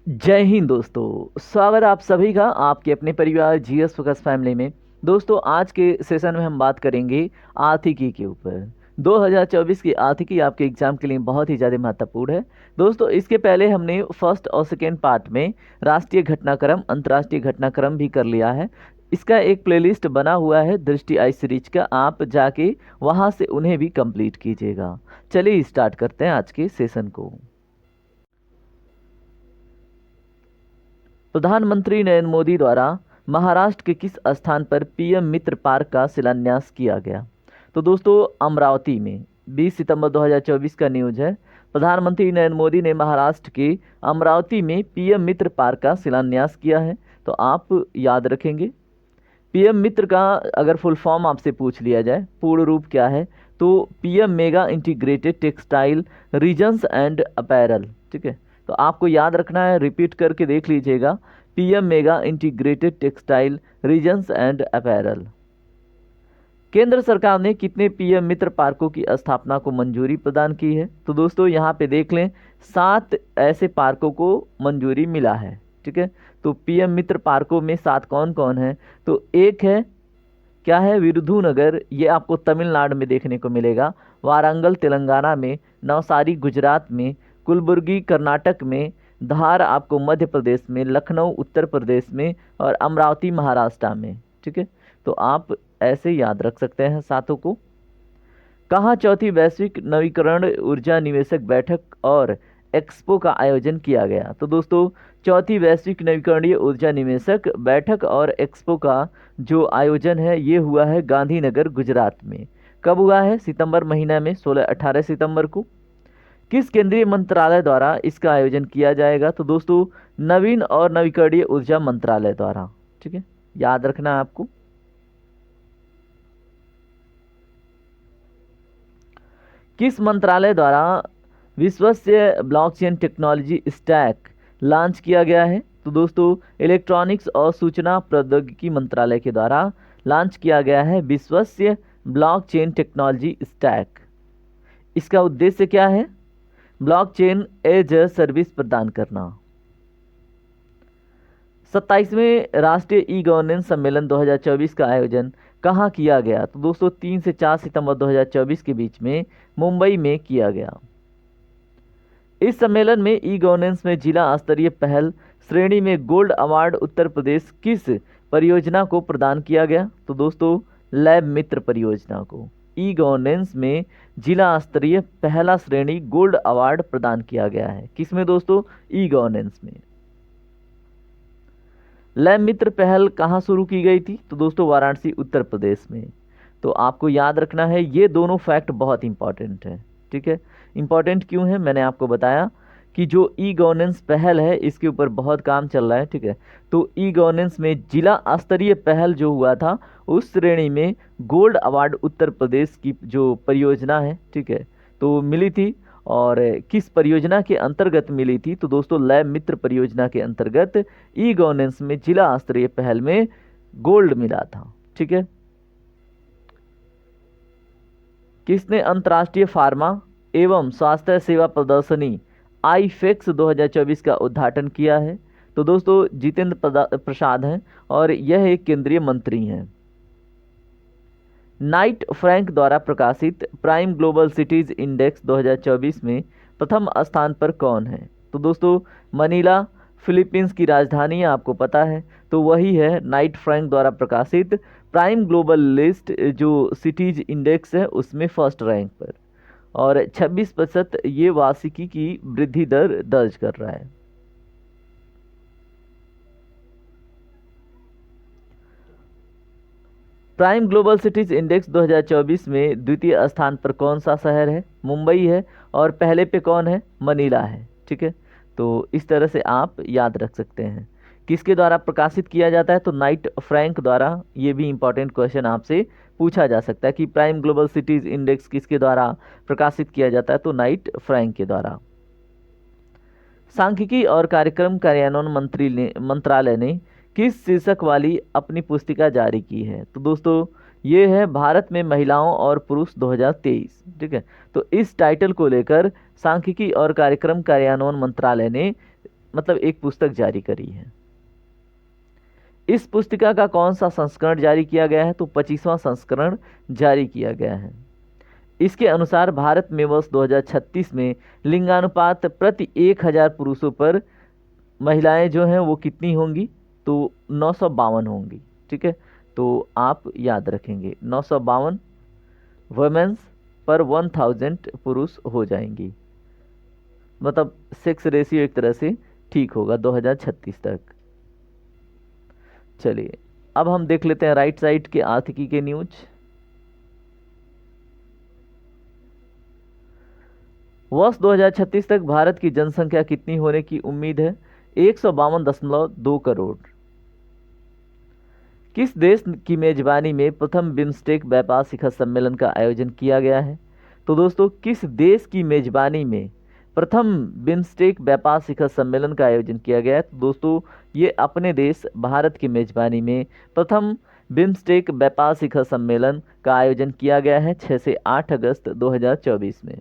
जय हिंद दोस्तों, स्वागत है आप सभी का आपके अपने परिवार जीएस फोकस फैमिली में। दोस्तों, आज के सेशन में हम बात करेंगे आर्थिकी के ऊपर। 2024 की आर्थिकी आपके एग्जाम के लिए बहुत ही ज़्यादा महत्वपूर्ण है। दोस्तों, इसके पहले हमने फर्स्ट और सेकेंड पार्ट में राष्ट्रीय घटनाक्रम, अंतर्राष्ट्रीय घटनाक्रम भी कर लिया है। इसका एक प्लेलिस्ट बना हुआ है दृष्टि आई सीरीज का, आप जाके वहाँ से उन्हें भी कंप्लीट कीजिएगा। चलिए स्टार्ट करते हैं आज के सेशन को। प्रधानमंत्री नरेंद्र मोदी द्वारा महाराष्ट्र के किस स्थान पर पीएम मित्र पार्क का शिलान्यास किया गया? तो दोस्तों, अमरावती में 20 सितंबर 2024 का न्यूज है। प्रधानमंत्री नरेंद्र मोदी ने महाराष्ट्र के अमरावती में पीएम मित्र पार्क का शिलान्यास किया है। तो आप याद रखेंगे पीएम मित्र का अगर फुल फॉर्म आपसे पूछ लिया जाए, पूर्ण रूप क्या है, तो PM mega integrated textile regions and apparel. ठीक है, तो आपको याद रखना है, रिपीट करके देख लीजिएगा, PM mega integrated textile regions and apparel. केंद्र सरकार ने कितने पीएम मित्र पार्कों की स्थापना को मंजूरी प्रदान की है? तो दोस्तों, यहाँ पे देख लें, 7 ऐसे पार्कों को मंजूरी मिला है। ठीक है, तो पीएम मित्र पार्कों में 7 कौन कौन है? तो एक है, क्या है, विरुधुनगर, ये आपको तमिलनाडु में देखने को मिलेगा, वारंगल तेलंगाना में, नवसारी गुजरात में, कुलबुर्गी कर्नाटक में, धार आपको मध्य प्रदेश में, लखनऊ उत्तर प्रदेश में और अमरावती महाराष्ट्र में। ठीक है, तो आप ऐसे याद रख सकते हैं सातों को। कहाँ चौथी वैश्विक नवीकरण ऊर्जा निवेशक बैठक और एक्सपो का आयोजन किया गया? तो दोस्तों, चौथी वैश्विक नवीकरणीय ऊर्जा निवेशक बैठक और एक्सपो का जो आयोजन है ये हुआ है गांधीनगर गुजरात में। कब हुआ है? सितंबर महीना में, 16-18 सितंबर को। किस केंद्रीय मंत्रालय द्वारा इसका आयोजन किया जाएगा? तो दोस्तों, नवीन और नवीकरणीय ऊर्जा मंत्रालय द्वारा। ठीक है, याद रखना है आपको। किस मंत्रालय द्वारा विश्वस्य ब्लॉकचेन टेक्नोलॉजी स्टैक लॉन्च किया गया है? तो दोस्तों, इलेक्ट्रॉनिक्स और सूचना प्रौद्योगिकी मंत्रालय के द्वारा लॉन्च किया गया है विश्वस्य ब्लॉकचेन टेक्नोलॉजी स्टैक। इसका उद्देश्य क्या है? ब्लॉकचेन एज ए सर्विस प्रदान करना। 27वें राष्ट्रीय ई गवर्नेंस सम्मेलन 2024 का आयोजन कहाँ किया गया? तो दोस्तों, 3 से 4 सितंबर 2024 के बीच में मुंबई में किया गया। इस सम्मेलन में ई गवर्नेंस में जिला स्तरीय पहल श्रेणी में गोल्ड अवार्ड उत्तर प्रदेश किस परियोजना को प्रदान किया गया? तो दोस्तों, लैब मित्र परियोजना को। ई गवर्नेंस में जिला स्तरीय पहला श्रेणी गोल्ड अवार्ड प्रदान किया गया है। किसमें दोस्तों? ई गवर्नेंस में। लैब मित्र पहल कहाँ शुरू की गई थी? तो दोस्तों, वाराणसी उत्तर प्रदेश में। तो आपको याद रखना है, ये दोनों फैक्ट बहुत इंपॉर्टेंट है। ठीक है, इंपॉर्टेंट क्यों है मैंने आपको बताया कि जो ई गवर्नेंस पहल है इसके ऊपर बहुत काम चल रहा है। ठीक है, तो ई गवर्नेंस में जिला स्तरीय पहल जो हुआ था उस श्रेणी में गोल्ड अवार्ड उत्तर प्रदेश की जो परियोजना है, ठीक है, तो मिली थी। और किस परियोजना के अंतर्गत मिली थी? तो दोस्तों, लैब मित्र परियोजना के अंतर्गत ई गवर्नेंस में जिला स्तरीय पहल में गोल्ड मिला था। ठीक है, किसने अंतर्राष्ट्रीय फार्मा एवं स्वास्थ्य सेवा प्रदर्शनी आईफेक्स 2024 का उद्घाटन किया है? तो दोस्तों, जितेंद्र प्रसाद हैं और यह एक केंद्रीय मंत्री हैं। नाइट फ्रैंक द्वारा प्रकाशित प्राइम ग्लोबल सिटीज इंडेक्स 2024 में प्रथम स्थान पर कौन है? तो दोस्तों, मनीला फिलीपींस की राजधानी है, आपको पता है, तो वही है नाइट फ्रैंक द्वारा प्रकाशित प्राइम ग्लोबल लिस्ट जो सिटीज इंडेक्स है उसमें फर्स्ट रैंक पर, और 26% ये वार्षिकी की वृद्धि दर दर्ज कर रहा है। प्राइम ग्लोबल सिटीज इंडेक्स 2024 में द्वितीय स्थान पर कौन सा शहर है? मुंबई है, और पहले पे कौन है? मनीला है। ठीक है, तो इस तरह से आप याद रख सकते हैं। किसके द्वारा प्रकाशित किया जाता है? तो नाइट फ्रैंक द्वारा। ये भी इंपॉर्टेंट क्वेश्चन आपसे पूछा जा सकता है कि प्राइम ग्लोबल सिटीज इंडेक्स किसके द्वारा प्रकाशित किया जाता है? तो नाइट फ्रैंक के द्वारा। सांख्यिकी और कार्यक्रम कार्यान्वयन मंत्रालय ने किस शीर्षक वाली अपनी पुस्तिका जारी की है? तो दोस्तों, ये है भारत में महिलाओं और पुरुष 2023। ठीक है, तो इस टाइटल को लेकर सांख्यिकी और कार्यक्रम कार्यान्वयन मंत्रालय ने मतलब एक पुस्तक जारी करी है। इस पुस्तिका का कौन सा संस्करण जारी किया गया है? तो 25वां संस्करण जारी किया गया है। इसके अनुसार भारत में वर्ष 2036 में लिंगानुपात प्रति 1000 पुरुषों पर महिलाएं जो हैं वो कितनी होंगी? तो 952 होंगी। ठीक है, तो आप याद रखेंगे 952 वुमेन्स पर 1000 पुरुष हो जाएंगी, मतलब सेक्स रेशियो एक तरह से ठीक होगा 2036 तक। चलिए अब हम देख लेते हैं राइट साइड के आर्थिकी के न्यूज। वर्ष 2036 तक भारत की जनसंख्या कितनी होने की उम्मीद है? 152.2 करोड़। किस देश की मेजबानी में प्रथम बिम्स्टेक व्यापार शिखर सम्मेलन का आयोजन किया गया है? तो दोस्तों किस देश की मेजबानी में प्रथम बिम्स्टेक व्यापार शिखर सम्मेलन का आयोजन किया गया है? तो दोस्तों ये अपने देश भारत की मेजबानी में प्रथम बिम्स्टेक व्यापार शिखर सम्मेलन का आयोजन किया गया है 6 से 8 अगस्त 2024 में।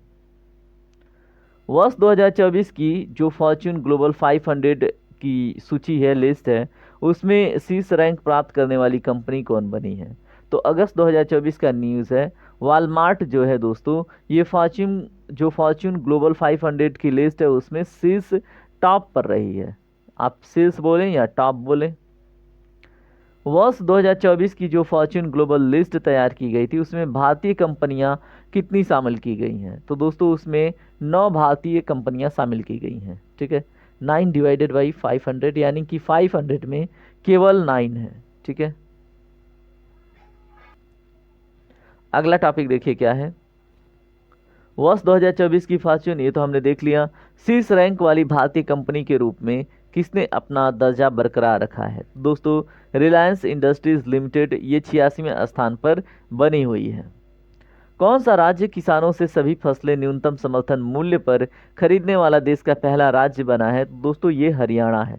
वर्ष 2024 की जो फॉर्च्यून ग्लोबल 500 की सूची है, लिस्ट है, उसमें शीर्ष रैंक प्राप्त करने वाली कंपनी कौन बनी है? तो अगस्त 2024 का न्यूज़ है, वॉलमार्ट जो है दोस्तों ये फॉर्च्यून ग्लोबल 500 की लिस्ट है उसमें शीर्ष टॉप पर रही है। आप शीर्ष बोलें या टॉप बोलें। वर्ष 2024 की जो फॉर्च्यून ग्लोबल लिस्ट तैयार की गई थी उसमें भारतीय कंपनियां कितनी शामिल की गई हैं? तो दोस्तों उसमें 9 भारतीय कंपनियां शामिल की गई हैं। ठीक है, 9 डिवाइडेड बाई 500 यानी कि 500 में केवल 9 है। ठीक है, अगला टॉपिक देखिए क्या है। वर्ष 2024 की फॉर्च्यून, ये तो हमने देख लिया। शीर्ष रैंक वाली भारतीय कंपनी के रूप में किसने अपना दर्जा बरकरार रखा है? दोस्तों रिलायंस इंडस्ट्रीज लिमिटेड ये 86वें स्थान पर बनी हुई है। कौन सा राज्य किसानों से सभी फसलें न्यूनतम समर्थन मूल्य पर खरीदने वाला देश का पहला राज्य बना है? दोस्तों ये हरियाणा है।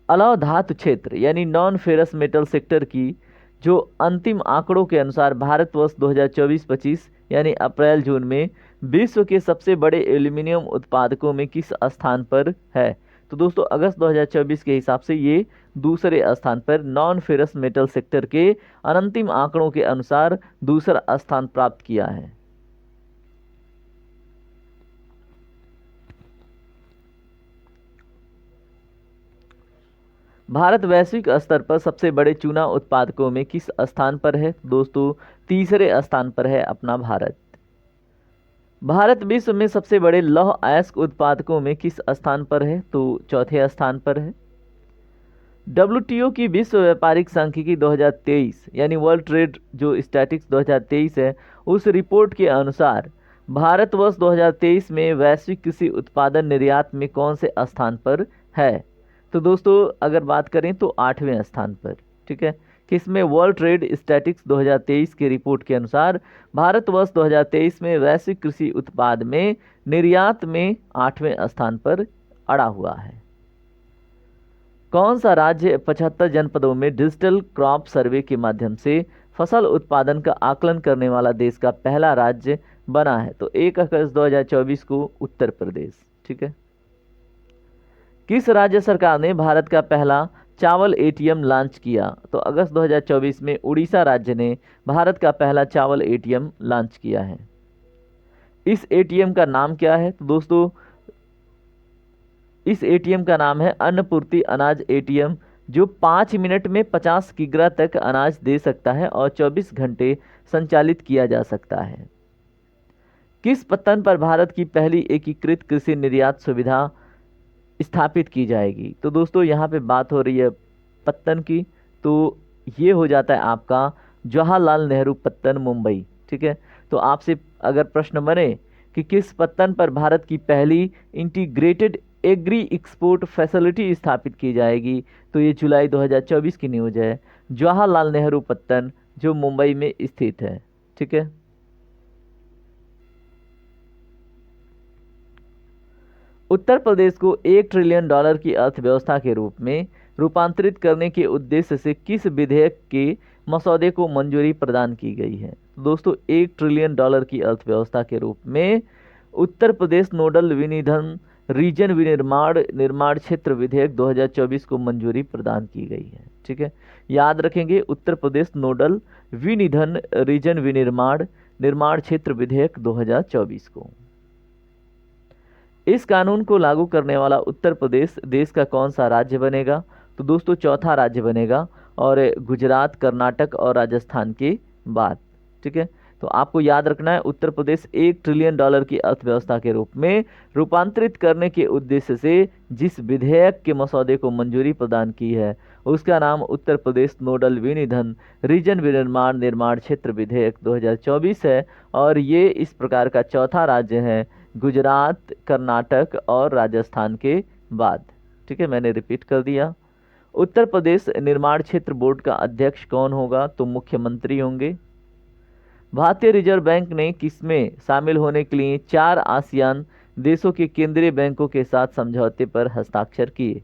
अलाव धातु क्षेत्र यानी नॉन फेरस मेटल सेक्टर की जो अंतिम आंकड़ों के अनुसार भारत वर्ष 2024-25 यानी अप्रैल जून में विश्व के सबसे बड़े एल्यूमिनियम उत्पादकों में किस स्थान पर है? तो दोस्तों अगस्त 2024 के हिसाब से ये दूसरे स्थान पर नॉन फेरस मेटल सेक्टर के अंतिम आंकड़ों के अनुसार दूसरा स्थान प्राप्त किया है। भारत वैश्विक स्तर पर सबसे बड़े चूना उत्पादकों में किस स्थान पर है? दोस्तों तीसरे स्थान पर है अपना भारत। भारत विश्व में सबसे बड़े लौह अयस्क उत्पादकों में किस स्थान पर है? तो चौथे स्थान पर है। WTO की विश्व व्यापारिक सांख्यिकी 2023 यानी वर्ल्ड ट्रेड जो स्टैटिक्स 2023 है, उस रिपोर्ट के अनुसार भारत वर्ष 2023 में वैश्विक कृषि उत्पादन निर्यात में कौन से स्थान पर है? तो दोस्तों अगर बात करें तो 8वें स्थान पर। ठीक है, किसमें? वर्ल्ड ट्रेड स्टैटिक्स 2023 की रिपोर्ट के अनुसार भारत वर्ष 2023 में वैश्विक कृषि उत्पाद में निर्यात में 8वें स्थान पर अड़ा हुआ है। कौन सा राज्य 75 जनपदों में डिजिटल क्रॉप सर्वे के माध्यम से फसल उत्पादन का आकलन करने वाला देश का पहला राज्य बना है? तो 1 अगस्त 2024 को उत्तर प्रदेश। ठीक है, किस राज्य सरकार ने भारत का पहला चावल ATM लॉन्च किया? तो अगस्त 2024 में उड़ीसा राज्य ने भारत का पहला चावल ATM लॉन्च किया है। इस ATM का नाम क्या है? तो दोस्तों इस ATM का नाम है अन्नपूर्ति अनाज ATM, जो 5 मिनट में 50 किग्रा तक अनाज दे सकता है और 24 घंटे संचालित किया जा सकता है। किस पत्तन पर भारत की पहली एकीकृत कृषि निर्यात सुविधा स्थापित की जाएगी? तो दोस्तों यहाँ पे बात हो रही है पत्तन की, तो ये हो जाता है आपका जवाहरलाल नेहरू पत्तन मुंबई। ठीक है, तो आपसे अगर प्रश्न बने कि किस पत्तन पर भारत की पहली इंटीग्रेटेड एग्री एक्सपोर्ट फैसिलिटी स्थापित की जाएगी, तो ये जुलाई 2024 की न्यूज़ है। जवाहरलाल नेहरू पत्तन जो मुंबई में स्थित है। ठीक है, उत्तर प्रदेश को $1 ट्रिलियन की अर्थव्यवस्था के रूप में रूपांतरित करने के उद्देश्य से किस विधेयक के मसौदे को मंजूरी प्रदान की गई है? दोस्तों $1 ट्रिलियन की अर्थव्यवस्था के रूप में उत्तर प्रदेश नोडल विनिधन रीजन विनिर्माण निर्माण क्षेत्र विधेयक 2024 को मंजूरी प्रदान की गई है। ठीक है, याद रखेंगे उत्तर प्रदेश नोडल विनिधन रीजन विनिर्माण निर्माण क्षेत्र विधेयक 2024 को। इस कानून को लागू करने वाला उत्तर प्रदेश देश का कौन सा राज्य बनेगा? तो दोस्तों चौथा राज्य बनेगा, और गुजरात, कर्नाटक और राजस्थान के बाद। ठीक है, तो आपको याद रखना है उत्तर प्रदेश $1 ट्रिलियन की अर्थव्यवस्था के रूप में रूपांतरित करने के उद्देश्य से जिस विधेयक के मसौदे को मंजूरी प्रदान की है उसका नाम उत्तर प्रदेश नोडल विनिधन रीजन विनिर्माण निर्माण क्षेत्र विधेयक 2024 है, और ये इस प्रकार का चौथा राज्य है गुजरात, कर्नाटक और राजस्थान के बाद। ठीक है, मैंने रिपीट कर दिया। उत्तर प्रदेश निर्माण क्षेत्र बोर्ड का अध्यक्ष कौन होगा? तो मुख्यमंत्री होंगे। भारतीय रिजर्व बैंक ने किसमें शामिल होने के लिए 4 आसियान देशों के केंद्रीय बैंकों के साथ समझौते पर हस्ताक्षर किए?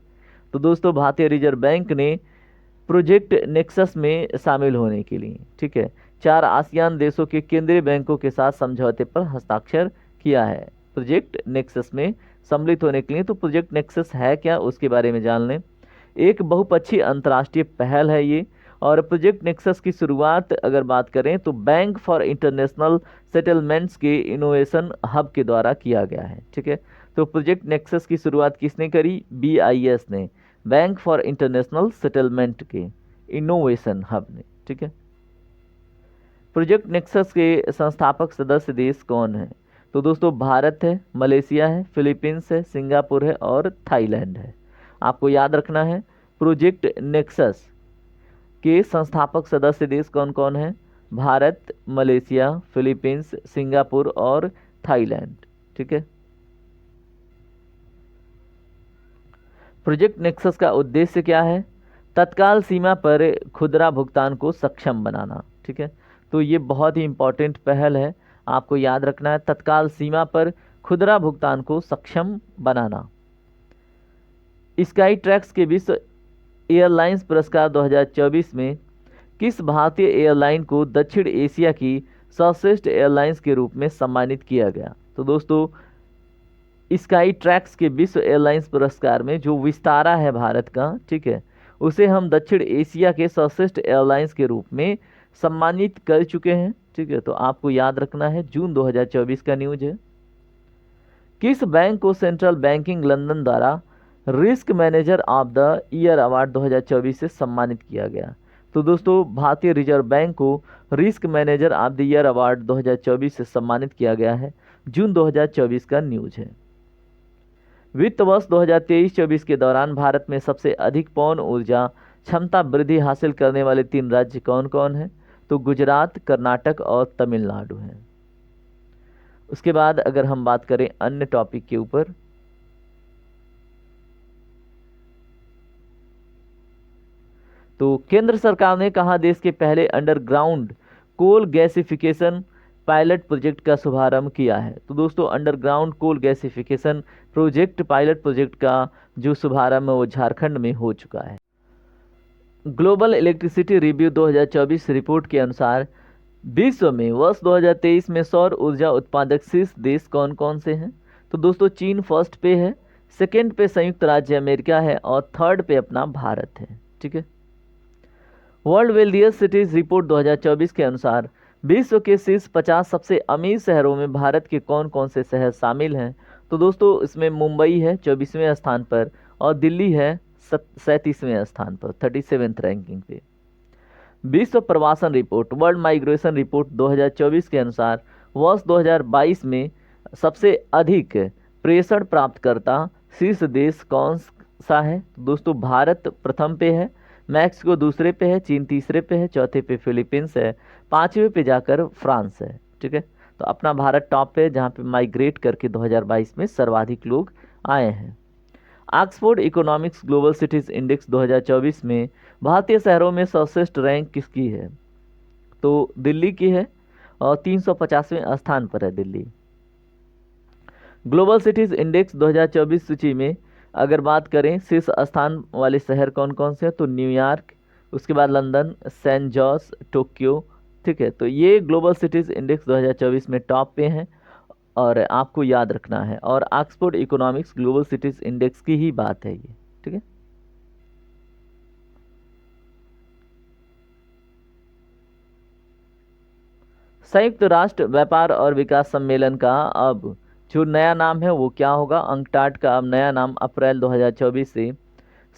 तो दोस्तों भारतीय रिजर्व बैंक ने प्रोजेक्ट नेक्सस में शामिल होने के लिए, ठीक है, 4 आसियान देशों के केंद्रीय बैंकों के साथ समझौते पर हस्ताक्षर किया है प्रोजेक्ट नेक्सस में सम्मिलित होने के लिए। तो प्रोजेक्ट नेक्सस है क्या, उसके बारे में जान लें। एक बहुपक्षीय अंतर्राष्ट्रीय पहल है ये, और प्रोजेक्ट नेक्सस की शुरुआत अगर बात करें तो बैंक फॉर इंटरनेशनल सेटलमेंट्स के इनोवेशन हब के द्वारा किया गया है। ठीक है, तो प्रोजेक्ट नेक्सस की शुरुआत किसने करी? BIS ने, बैंक फॉर इंटरनेशनल सेटलमेंट के इनोवेशन हब ने। ठीक है, प्रोजेक्ट नेक्सस के संस्थापक सदस्य देश कौन है? तो दोस्तों भारत है, मलेशिया है, फिलीपींस है, सिंगापुर है और थाईलैंड है। आपको याद रखना है प्रोजेक्ट नेक्सस के संस्थापक सदस्य देश कौन कौन है? भारत, मलेशिया, फिलीपींस, सिंगापुर और थाईलैंड। ठीक है, प्रोजेक्ट नेक्सस का उद्देश्य क्या है? तत्काल सीमा पर खुदरा भुगतान को सक्षम बनाना। ठीक है, तो ये बहुत ही इंपॉर्टेंट पहल है, आपको याद रखना है, तत्काल सीमा पर खुदरा भुगतान को सक्षम बनाना। स्काई ट्रैक्स के विश्व एयरलाइंस पुरस्कार 2024 में किस भारतीय एयरलाइन को दक्षिण एशिया की सर्वश्रेष्ठ एयरलाइंस के रूप में सम्मानित किया गया? तो दोस्तों स्काई ट्रैक्स के विश्व एयरलाइंस पुरस्कार में जो विस्तारा है भारत का, ठीक है, उसे हम दक्षिण एशिया के सर्वश्रेष्ठ एयरलाइंस के रूप में सम्मानित कर चुके हैं। ठीक है, तो आपको याद रखना है, जून 2024 का न्यूज है। किस बैंक को सेंट्रल बैंकिंग लंदन द्वारा risk manager of the year award 2024 से सम्मानित किया गया? तो दोस्तों भारतीय रिजर्व बैंक को risk manager of the year award 2024 से सम्मानित किया गया है, जून 2024 का न्यूज है। वित्त वर्ष 2023-24 के दौरान भारत में सबसे अधिक पवन ऊर्जा क्षमता वृद्धि हासिल करने वाले 3 राज्य कौन कौन हैं? तो गुजरात, कर्नाटक और तमिलनाडु हैं। उसके बाद अगर हम बात करें अन्य टॉपिक के ऊपर, तो केंद्र सरकार ने कहा देश के पहले underground coal gasification pilot project का शुभारंभ किया है? तो दोस्तों underground coal gasification project pilot project का जो शुभारंभ है वो झारखंड में हो चुका है। ग्लोबल इलेक्ट्रिसिटी रिव्यू 2024 रिपोर्ट के अनुसार विश्व में वर्ष 2023 में सौर ऊर्जा उत्पादक शीर्ष देश कौन कौन से हैं? तो दोस्तों चीन फर्स्ट पे है, सेकंड पे संयुक्त राज्य अमेरिका है और थर्ड पे अपना भारत है। ठीक है, वर्ल्ड वेल्थिएस्ट सिटीज रिपोर्ट 2024 के अनुसार विश्व के शीर्ष 50 सबसे अमीर शहरों में भारत के कौन कौन से शहर शामिल हैं? तो दोस्तों इसमें मुंबई है 24वें स्थान पर और दिल्ली है 37वें स्थान पर, 37th रैंकिंग पे। विश्व प्रवासन रिपोर्ट वर्ल्ड माइग्रेशन रिपोर्ट 2024 के अनुसार वर्ष 2022 में सबसे अधिक प्रेषण प्राप्तकर्ता शीर्ष देश कौन सा है? दोस्तों भारत प्रथम पे है, मैक्सिको दूसरे पे है, चीन तीसरे पे है, चौथे पे फिलीपींस है, 5वें पे जाकर फ्रांस है। ठीक है, तो अपना भारत टॉप पे है जहाँ पे माइग्रेट करके 2022 में सर्वाधिक लोग आए हैं। Oxford economics global cities index 2024 में भारतीय शहरों में सर्वश्रेष्ठ रैंक किसकी है? तो दिल्ली की है और 350वें स्थान पर है दिल्ली। ग्लोबल सिटीज इंडेक्स 2024 सूची में अगर बात करें शीर्ष स्थान वाले शहर कौन कौन से हैं, तो न्यूयॉर्क, उसके बाद लंदन, सैन जोस, टोक्यो। ठीक है, तो ये ग्लोबल सिटीज इंडेक्स 2024 में टॉप पे हैं और आपको याद रखना है, और Oxford economics global cities index की ही बात है ये, ठीक है। संयुक्त राष्ट्र व्यापार और विकास सम्मेलन का अब जो नया नाम है वो क्या होगा? अंकटाड का अब नया नाम अप्रैल 2024 से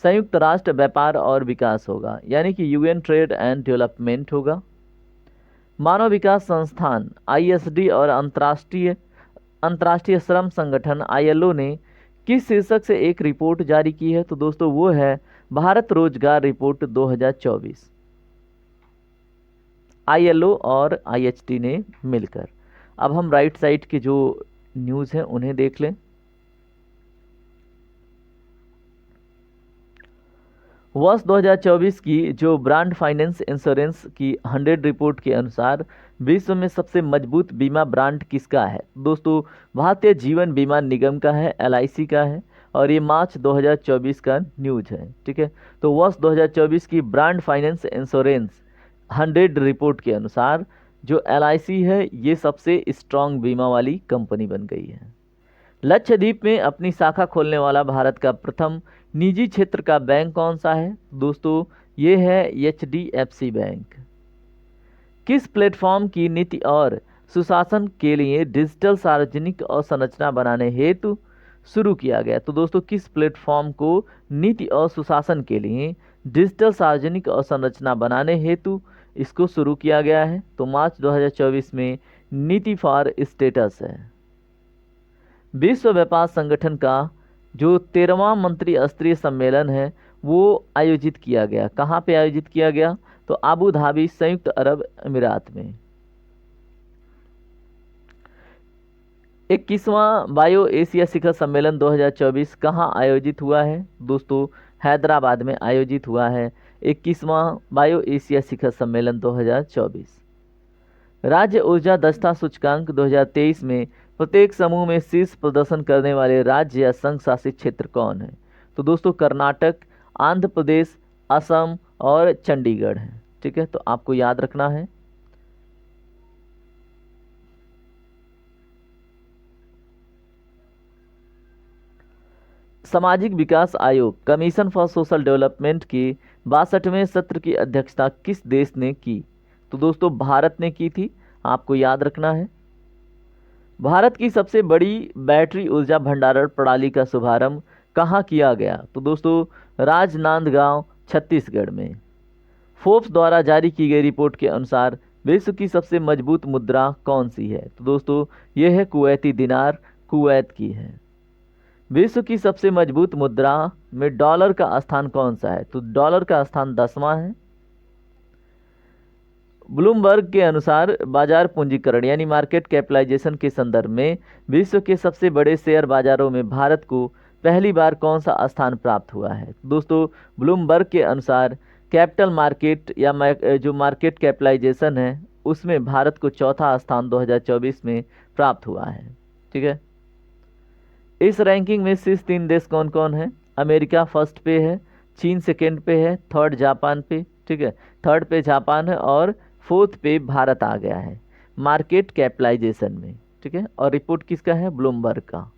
संयुक्त राष्ट्र व्यापार और विकास होगा, यानी कि यूएन ट्रेड एंड डेवलपमेंट होगा। मानव विकास संस्थान आईएसडी और अंतर्राष्ट्रीय अंतर्राष्ट्रीय श्रम संगठन आईएलओ ने किस शीर्षक से एक रिपोर्ट जारी की है? तो दोस्तों वो है भारत रोजगार रिपोर्ट 2024, आईएलओ और आईएचटी ने मिलकर। अब हम राइट साइड के जो न्यूज़ हैं उन्हें देख लें। वर्ष 2024 की जो ब्रांड फाइनेंस इंश्योरेंस की 100 रिपोर्ट के अनुसार विश्व में सबसे मजबूत बीमा ब्रांड किसका है? दोस्तों भारतीय जीवन बीमा निगम का है, एलआईसी का है, और ये मार्च 2024 का न्यूज है, ठीक है। तो वर्ष 2024 की ब्रांड फाइनेंस इंश्योरेंस 100 रिपोर्ट के अनुसार जो एलआईसी है ये सबसे स्ट्रांग बीमा वाली कंपनी बन गई है। लक्षद्वीप में अपनी शाखा खोलने वाला भारत का प्रथम निजी क्षेत्र का बैंक कौन सा है? दोस्तों ये है एचडीएफसी बैंक। किस प्लेटफॉर्म की नीति और सुशासन के लिए डिजिटल सार्वजनिक अवसंरचना बनाने हेतु शुरू किया गया? तो दोस्तों किस प्लेटफॉर्म को नीति और सुशासन के लिए डिजिटल सार्वजनिक अवसंरचना बनाने हेतु इसको शुरू किया गया है? तो मार्च 2024 में नीति फॉर स्टेटस है। विश्व व्यापार संगठन का जो 13वां मंत्री स्तरीय सम्मेलन है वो आयोजित किया गया। कहाँ पे आयोजित किया गया? तो आबू धाबी संयुक्त अरब अमीरात में। 21वां बायो एशिया शिखर सम्मेलन 2024 कहाँ आयोजित हुआ है? दोस्तों हैदराबाद में आयोजित हुआ है 21वां बायो एशिया शिखर सम्मेलन 2024। राज्य ऊर्जा दक्षता सूचकांक 2023 में प्रत्येक समूह में शीर्ष प्रदर्शन करने वाले राज्य या संघ शासित क्षेत्र कौन है? तो दोस्तों कर्नाटक, आंध्र प्रदेश, असम और चंडीगढ़ है, ठीक है। तो आपको याद रखना है। सामाजिक विकास आयोग कमीशन फॉर सोशल डेवलपमेंट के 62वें सत्र की अध्यक्षता किस देश ने की? तो दोस्तों भारत ने की थी, आपको याद रखना है। भारत की सबसे बड़ी बैटरी ऊर्जा भंडारण प्रणाली का शुभारंभ कहाँ किया गया? तो दोस्तों राजनांदगांव छत्तीसगढ़ में। फोर्ब्स द्वारा जारी की गई रिपोर्ट के अनुसार विश्व की सबसे मजबूत मुद्रा कौन सी है? तो दोस्तों यह है कुवैती दिनार, कुवैत की है। विश्व की सबसे मजबूत मुद्रा में डॉलर का स्थान कौन सा है? तो डॉलर का स्थान 10वां है। ब्लूमबर्ग के अनुसार बाजार पूंजीकरण यानी मार्केट कैपिटलाइजेशन के संदर्भ में विश्व के सबसे बड़े शेयर बाजारों में भारत को पहली बार कौन सा स्थान प्राप्त हुआ है? दोस्तों ब्लूमबर्ग के अनुसार कैपिटल मार्केट या जो मार्केट कैपिटलाइजेशन है उसमें भारत को चौथा स्थान 2024 में प्राप्त हुआ है, ठीक है। इस रैंकिंग में शीर्ष 3 देश कौन कौन है? अमेरिका फर्स्ट पे है, चीन सेकेंड पे है, थर्ड जापान पे, ठीक है। थर्ड पे जापान है और फोर्थ पे भारत आ गया है मार्केट कैपिटलाइजेशन में, ठीक है। और रिपोर्ट किसका है? ब्लूमबर्ग का।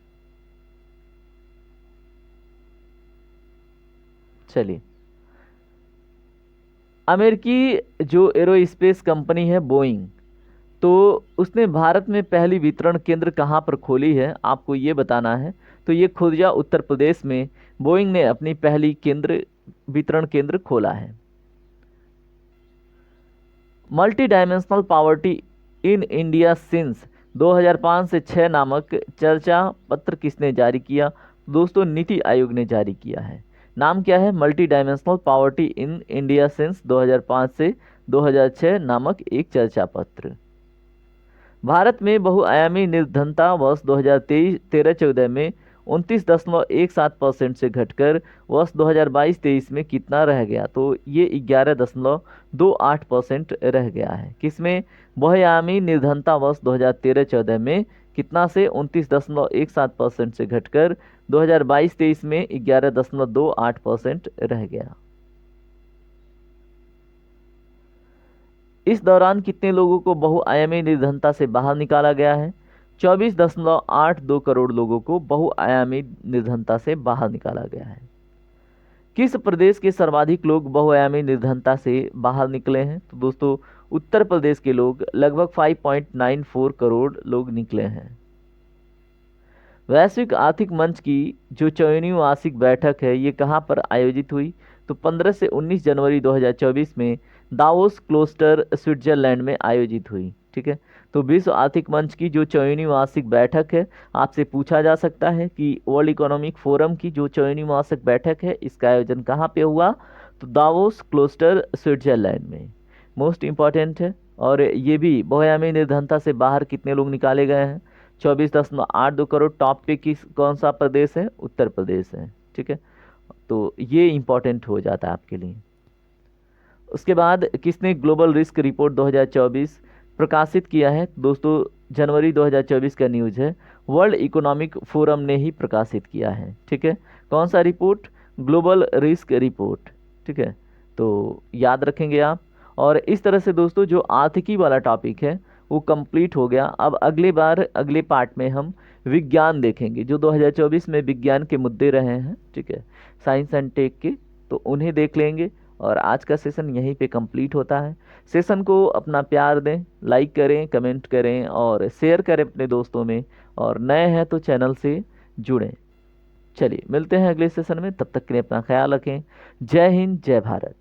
चलिए, अमेरिकी जो एरोस्पेस कंपनी है बोइंग, तो उसने भारत में पहली वितरण केंद्र कहाँ पर खोली है आपको ये बताना है। तो ये खुर्जा उत्तर प्रदेश में बोइंग ने अपनी पहली वितरण केंद्र खोला है। Multi dimensional poverty in India since 2005 से 6 नामक चर्चा पत्र किसने जारी किया? दोस्तों नीति आयोग ने जारी किया है। नाम क्या है? Multi dimensional poverty in India since 2005 से 2006 नामक एक चर्चा पत्र। भारत में बहुआयामी निर्धनता वर्ष 2013-14 में 29.17% से घटकर वर्ष 2022-23 में कितना रह गया? तो ये 11.28% रह गया है। किसमें? बहुआयामी निर्धनता वर्ष 2013-14 में कितना से 29.17% से घटकर 2022-23 में 11.28% रह गया। इस दौरान कितने लोगों को बहुआयामी निर्धनता से बाहर निकाला गया है? 24.82 करोड़ लोगों को बहुआयामी निर्धनता से बाहर निकाला गया है। किस प्रदेश के सर्वाधिक लोग बहुआयामी निर्धनता से बाहर निकले हैं? तो दोस्तों उत्तर प्रदेश के लोग लगभग 5.94 करोड़ लोग निकले हैं। वैश्विक आर्थिक मंच की जो 54वीं वार्षिक बैठक है ये कहाँ पर आयोजित हुई? तो 15 से 19 जनवरी 2024 में दावोस क्लोस्टर स्विट्जरलैंड में आयोजित हुई। ठीक है, तो विश्व आर्थिक मंच की जो 54वीं वार्षिक बैठक है, आपसे पूछा जा सकता है कि वर्ल्ड इकोनॉमिक फोरम की जो 54वीं वार्षिक बैठक है इसका आयोजन कहाँ पे हुआ? तो दावोस क्लोस्टर स्विट्जरलैंड में। मोस्ट इम्पॉर्टेंट है। और ये भी बहुआयामी निर्धनता से बाहर कितने लोग निकाले गए हैं? 24.82 करोड़। टॉप पे कौन सा प्रदेश है? उत्तर प्रदेश है। ठीक है, तो ये इम्पॉर्टेंट हो जाता है आपके लिए। उसके बाद किसने ग्लोबल रिस्क रिपोर्ट 2024 प्रकाशित किया है? दोस्तों जनवरी 2024 का न्यूज़ है, वर्ल्ड इकोनॉमिक फोरम ने ही प्रकाशित किया है। ठीक है, कौन सा रिपोर्ट? Global risk report. ठीक है, तो याद रखेंगे आप। और इस तरह से दोस्तों जो आर्थिकी वाला टॉपिक है वो कंप्लीट हो गया। अब अगले बार अगले पार्ट में हम विज्ञान देखेंगे, जो 2024 में विज्ञान के मुद्दे रहे हैं। ठीक है, साइंस एंड टेक के, तो उन्हें देख लेंगे। और आज का सेशन यहीं पे कंप्लीट होता है। सेशन को अपना प्यार दें, लाइक करें, कमेंट करें और शेयर करें अपने दोस्तों में। और नए हैं तो चैनल से जुड़ें। चलिए मिलते हैं अगले सेशन में, तब तक के लिए अपना ख्याल रखें। जय हिंद, जय भारत।